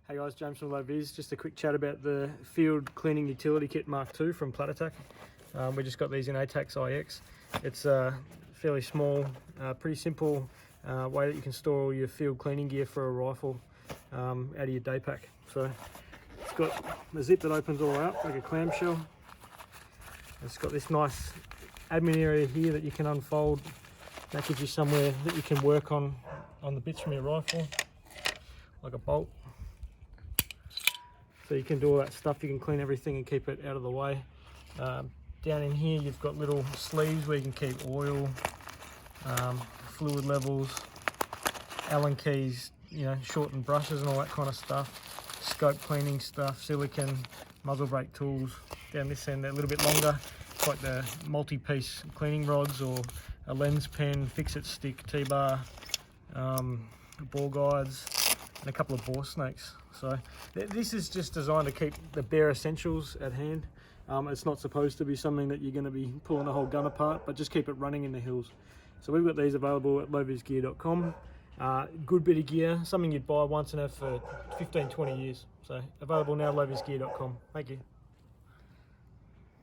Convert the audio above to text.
Hey guys, James from Low Vis. Just a quick chat about the Field Cleaning Utility Kit Mark II from Platatac. We just got these in A-Tacs IX. It's a fairly small, pretty simple way that you can store all your field cleaning gear for a rifle out of your day pack. So it's got a zip that opens all out like a clamshell. It's got this nice admin area here that you can unfold. That gives you somewhere that you can work on the bits from your rifle, like a bolt. So you can do all that stuff, you can clean everything and keep it out of the way. Down in here you've got little sleeves where you can keep oil, fluid levels, Allen keys, you know, shortened brushes and all that kind of stuff, scope cleaning stuff, silicone, muzzle brake tools. Down this end they're a little bit longer, it's like the multi-piece cleaning rods or a lens pen, fix-it stick, T-bar, bore guides, and a couple of bore snakes. So this is just designed to keep the bare essentials at hand. It's not supposed to be something that you're going to be pulling the whole gun apart, but just keep it running in the hills. So we've got these available at lowvisgear.com. Good bit of gear, something you'd buy once and have for 15-20 years. So available now at lowvisgear.com. Thank you.